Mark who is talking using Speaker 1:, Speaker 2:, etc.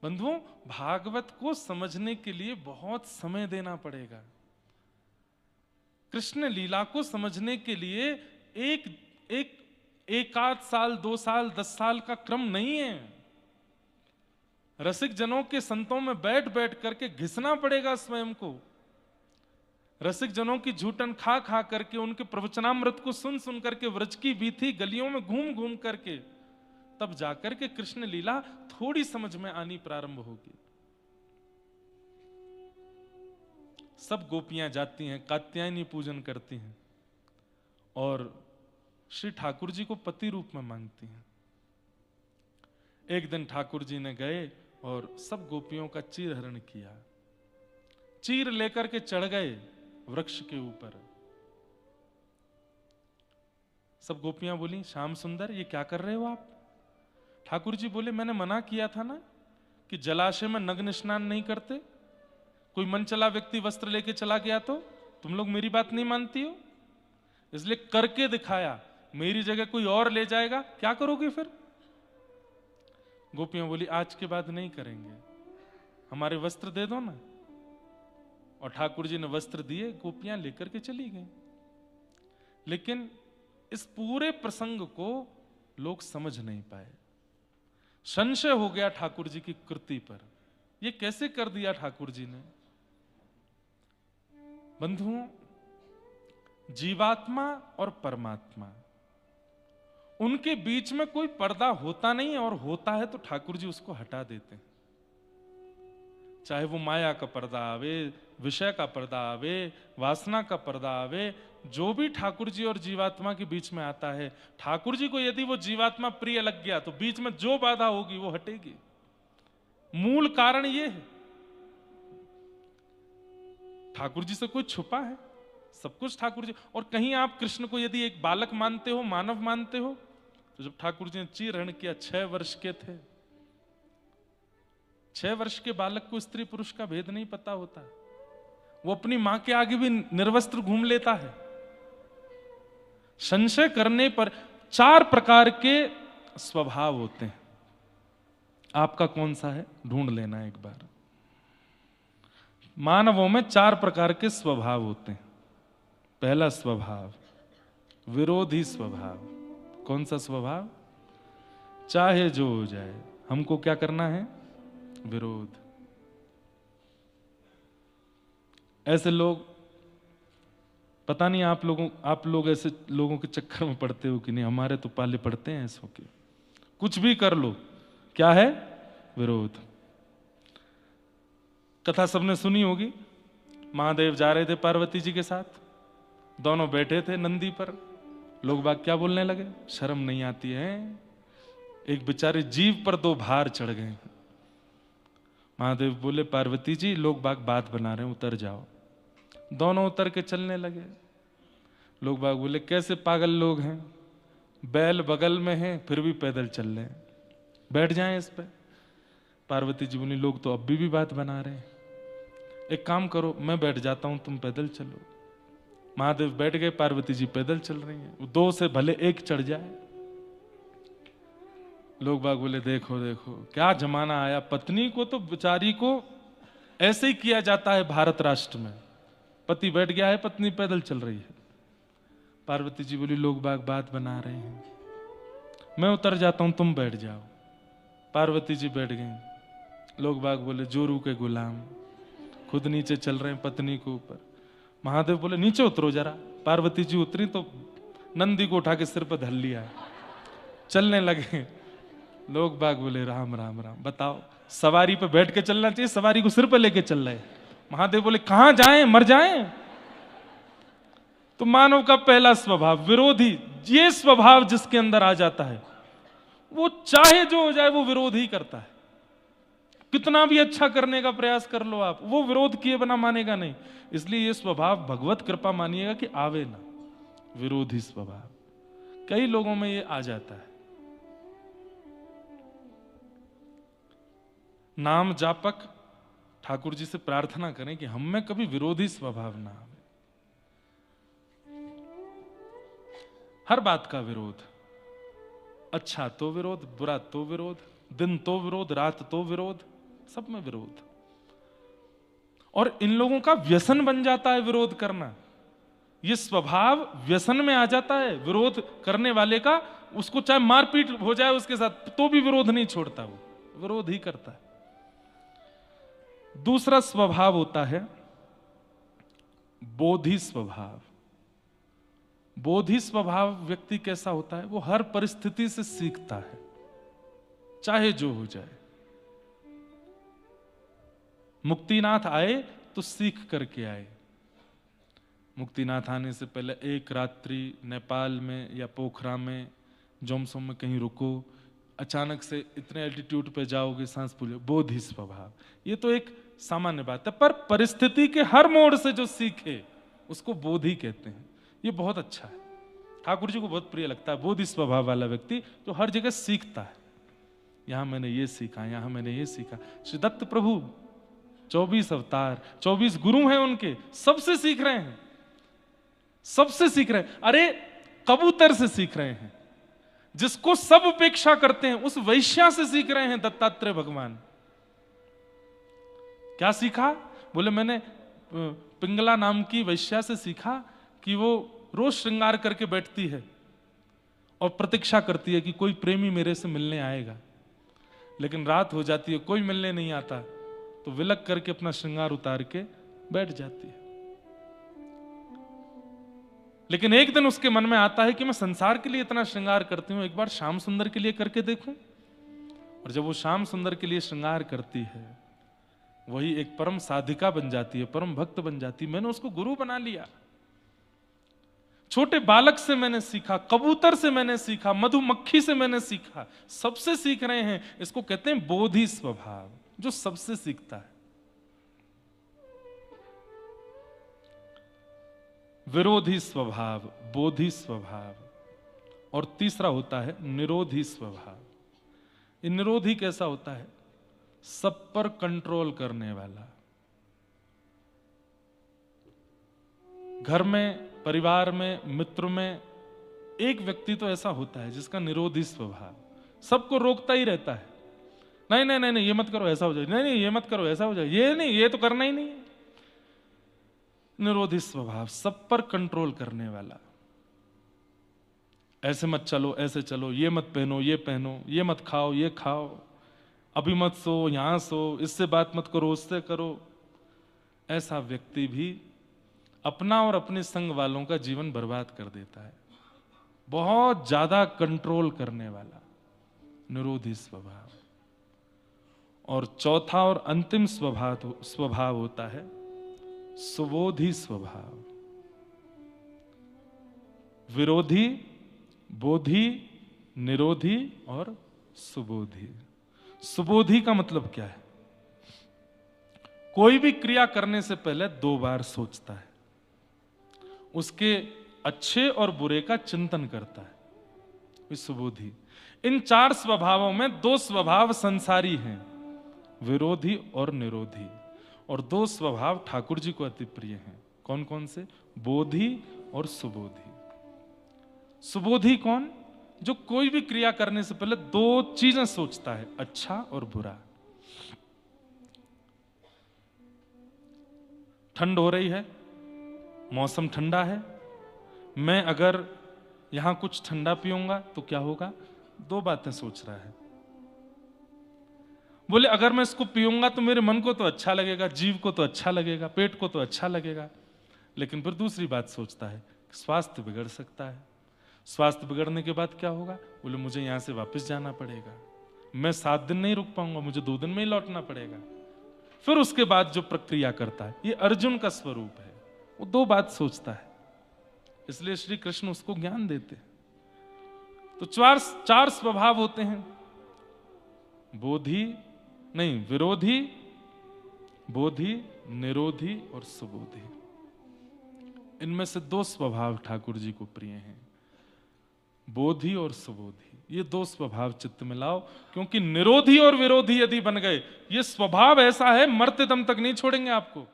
Speaker 1: बंधुओं, भागवत को समझने के लिए बहुत समय देना पड़ेगा। कृष्ण लीला को समझने के लिए एक आध साल, 2 साल, 10 साल का क्रम नहीं है। रसिक जनों के संतों में बैठ बैठ करके घिसना पड़ेगा स्वयं को। रसिक जनों की झूठन खा खा करके, उनके प्रवचनामृत को सुन सुन करके, व्रज की बीथी गलियों में घूम घूम करके, तब जाकर के कृष्ण लीला थोड़ी समझ में आनी प्रारंभ होगी। सब गोपियां जाती हैं, कात्यायनी पूजन करती हैं और श्री ठाकुर जी को पति रूप में मांगती हैं। एक दिन ठाकुर जी ने गए और सब गोपियों का चीर हरण किया। चीर लेकर के चढ़ गए वृक्ष के ऊपर। सब गोपियां बोली, श्याम सुंदर ये क्या कर रहे हो आप? ठाकुर जी बोले, मैंने मना किया था ना कि जलाशय में नग्न स्नान नहीं करते। कोई मन चला व्यक्ति वस्त्र लेके चला गया तो तुम लोग मेरी बात नहीं मानती हो, इसलिए करके दिखाया। मेरी जगह कोई और ले जाएगा, क्या करोगे फिर? गोपियां बोली, आज के बाद नहीं करेंगे, हमारे वस्त्र दे दो ना। और ठाकुर जी ने वस्त्र दिए, गोपियां लेकर के चली गई। लेकिन इस पूरे प्रसंग को लोग समझ नहीं पाए। संशय हो गया ठाकुर जी की कृति पर, ये कैसे कर दिया ठाकुर जी ने? बंधुओं, जीवात्मा और परमात्मा, उनके बीच में कोई पर्दा होता नहीं है, और होता है तो ठाकुर जी उसको हटा देते हैं। चाहे वो माया का पर्दा आवे, विषय का पर्दा आवे, वासना का पर्दा आवे, जो भी ठाकुर जी और जीवात्मा के बीच में आता है, ठाकुर जी को यदि वो जीवात्मा प्रिय लग गया तो बीच में जो बाधा होगी वो हटेगी। मूल कारण ये है, ठाकुर जी से कोई छुपा है? सब कुछ ठाकुर जी। और कहीं आप कृष्ण को यदि एक बालक मानते हो, मानव मानते हो, तो जब ठाकुर जी ने चीर हरण किया, 6 वर्ष के थे। 6 वर्ष के बालक को स्त्री पुरुष का भेद नहीं पता होता। वो अपनी मां के आगे भी निर्वस्त्र घूम लेता है। संशय करने पर 4 प्रकार के स्वभाव होते हैं। आपका कौन सा है ढूंढ लेना एक बार। मानवों में 4 प्रकार के स्वभाव होते हैं। पहला स्वभाव विरोधी स्वभाव। कौन सा स्वभाव? चाहे जो हो जाए, हमको क्या करना है? विरोध। ऐसे लोग, पता नहीं आप लोग ऐसे लोगों के चक्कर में पड़ते हो कि नहीं। हमारे तो पाले पड़ते हैं ऐसों के। कुछ भी कर लो, क्या है? विरोध। कथा सबने सुनी होगी। महादेव जा रहे थे पार्वती जी के साथ, दोनों बैठे थे नंदी पर। लोग बाग क्या बोलने लगे? शर्म नहीं आती है, एक बेचारे जीव पर 2 भार चढ़ गए। महादेव बोले, पार्वती जी लोग बाग बात बना रहे हैं, उतर जाओ। दोनों उतर के चलने लगे। लोग बाग बोले, कैसे पागल लोग हैं, बैल बगल में है फिर भी पैदल चल रहे हैं, बैठ जाएं इस पे। पार्वती जी बोली, लोग तो अब भी बात बना रहे हैं, एक काम करो मैं बैठ जाता हूं, तुम पैदल चलो। महादेव बैठ गए, पार्वती जी पैदल चल रही हैं। 2 से भले 1 चढ़ जाए। लोग बाग बोले, देखो देखो क्या जमाना आया। पत्नी को तो बेचारी को ऐसे ही किया जाता है भारत राष्ट्र में। पति बैठ गया है, पत्नी पैदल चल रही है। पार्वती जी बोली, लोग बाग बात बना रहे हैं, मैं उतर जाता हूं, तुम बैठ जाओ। पार्वती जी बैठ गई। लोग बाग बोले, जोरू के गुलाम, खुद नीचे चल रहे हैं पत्नी के ऊपर। महादेव बोले, नीचे उतरो जरा। पार्वती जी उतरी तो नंदी को उठा के सिर पर धर लिया, चलने लगे। लोग बाग बोले, राम राम राम। बताओ, सवारी पे बैठ के चलना चाहिए, सवारी को सिर पे लेके चल रहे। महादेव बोले, कहां जाएं, मर जाएं। तो मानव का पहला स्वभाव विरोधी। ये स्वभाव जिसके अंदर आ जाता है, वो चाहे जो हो जाए वो विरोध ही करता है। कितना भी अच्छा करने का प्रयास कर लो आप, वो विरोध किए बिना मानेगा नहीं। इसलिए ये स्वभाव भगवत कृपा मानिएगा कि आवे ना, विरोधी स्वभाव। कई लोगों में ये आ जाता है। नाम जापक ठाकुर जी से प्रार्थना करें कि हम में कभी विरोधी स्वभाव ना आवे। हर बात का विरोध, अच्छा तो विरोध, बुरा तो विरोध, दिन तो विरोध, रात तो विरोध, सब में विरोध। और इन लोगों का व्यसन बन जाता है विरोध करना। ये स्वभाव व्यसन में आ जाता है विरोध करने वाले का, उसको चाहे मारपीट हो जाए उसके साथ तो भी विरोध नहीं छोड़ता, वो विरोध ही करता है। दूसरा स्वभाव होता है बोधि स्वभाव। बोधि स्वभाव व्यक्ति कैसा होता है? वो हर परिस्थिति से सीखता है, चाहे जो हो जाए। मुक्तिनाथ आए तो सीख करके आए। मुक्तिनाथ आने से पहले एक रात्रि नेपाल में या पोखरा में, जोमसोम में कहीं रुको, अचानक से इतने एल्टीट्यूड पे जाओगे, सांस फूले, बोधि स्वभाव। ये तो एक सामान्य बात है, पर परिस्थिति के हर मोड़ से जो सीखे उसको बोधि कहते हैं। ये बहुत अच्छा है, ठाकुर जी को बहुत प्रिय लगता है बोधि स्वभाव वाला व्यक्ति जो हर जगह सीखता है। यहां मैंने ये सीखा, यहां मैंने ये सीखा। श्री दत्त प्रभु 24 अवतार, 24 गुरु हैं उनके, सबसे सीख रहे हैं, सबसे सीख रहे हैं। अरे कबूतर से सीख रहे हैं, जिसको सब उपेक्षा करते हैं उस वैश्या से सीख रहे हैं दत्तात्रेय भगवान। क्या सीखा? बोले मैंने पिंगला नाम की वैश्या से सीखा कि वो रोज श्रृंगार करके बैठती है और प्रतीक्षा करती है कि कोई प्रेमी मेरे से मिलने आएगा, लेकिन रात हो जाती है, कोई मिलने नहीं आता, तो विलक करके अपना श्रृंगार उतार के बैठ जाती है। लेकिन एक दिन उसके मन में आता है कि मैं संसार के लिए इतना श्रृंगार करती हूं, एक बार श्याम सुंदर के लिए करके देखूं। और जब वो श्याम सुंदर के लिए श्रृंगार करती है, वही एक परम साधिका बन जाती है, परम भक्त बन जाती है। मैंने उसको गुरु बना लिया। छोटे बालक से मैंने सीखा, कबूतर से मैंने सीखा, मधुमक्खी से मैंने सीखा, सबसे सीख रहे हैं। इसको कहते हैं बोधि स्वभाव, जो सबसे सीखता है। विरोधी स्वभाव, बोधि स्वभाव। और तीसरा होता है निरोधी स्वभाव। ये निरोधी कैसा होता है? सब पर कंट्रोल करने वाला। घर में, परिवार में, मित्र में एक व्यक्ति तो ऐसा होता है जिसका निरोधी स्वभाव, सबको रोकता ही रहता है। नहीं नहीं नहीं नहीं, ये मत करो, ऐसा हो जाए, नहीं नहीं ये मत करो, ऐसा हो जाए, ये नहीं, ये तो करना ही नहीं है। निरोधी स्वभाव, सब पर कंट्रोल करने वाला। ऐसे मत चलो, ऐसे चलो, ये मत पहनो, ये पहनो, ये मत खाओ, ये खाओ, अभी मत सो, यहां सो, इससे बात मत करो, उससे करो। ऐसा व्यक्ति भी अपना और अपने संग वालों का जीवन बर्बाद कर देता है। बहुत ज्यादा कंट्रोल करने वाला, निरोधी स्वभाव। और चौथा और अंतिम स्वभाव होता है सुबोधि स्वभाव। विरोधी, बोधि, निरोधी और सुबोधि। सुबोधि का मतलब क्या है? कोई भी क्रिया करने से पहले 2 बार सोचता है, उसके अच्छे और बुरे का चिंतन करता है। सुबोधि। इन 4 स्वभावों में 2 स्वभाव संसारी हैं, विरोधी और निरोधी। और 2 स्वभाव ठाकुर जी को अति प्रिय हैं। कौन कौन से? बोधि और सुबोधि। सुबोधि कौन? जो कोई भी क्रिया करने से पहले 2 चीजें सोचता है, अच्छा और बुरा। ठंड हो रही है, मौसम ठंडा है, मैं अगर यहां कुछ ठंडा पीऊंगा तो क्या होगा? 2 बातें सोच रहा है। बोले अगर मैं इसको पीऊंगा तो मेरे मन को तो अच्छा लगेगा, जीव को तो अच्छा लगेगा, पेट को तो अच्छा लगेगा, लेकिन फिर दूसरी बात सोचता है, स्वास्थ्य बिगड़ सकता है। स्वास्थ्य बिगड़ने के बाद क्या होगा? बोले मुझे यहां से वापस जाना पड़ेगा, मैं 7 दिन नहीं रुक पाऊंगा, मुझे 2 दिन में ही लौटना पड़ेगा। फिर उसके बाद जो प्रक्रिया करता है, ये अर्जुन का स्वरूप है, वो 2 बात सोचता है। इसलिए श्री कृष्ण उसको ज्ञान देते हैं। तो 4 स्वभाव होते हैं, बोधि नहीं, विरोधी, बोधि, निरोधी और सुबोधि। इनमें से 2 स्वभाव ठाकुर जी को प्रिय हैं, बोधि और सुबोधि। ये 2 स्वभाव चित्त में लाओ, क्योंकि निरोधी और विरोधी यदि बन गए, ये स्वभाव ऐसा है मरते दम तक नहीं छोड़ेंगे आपको।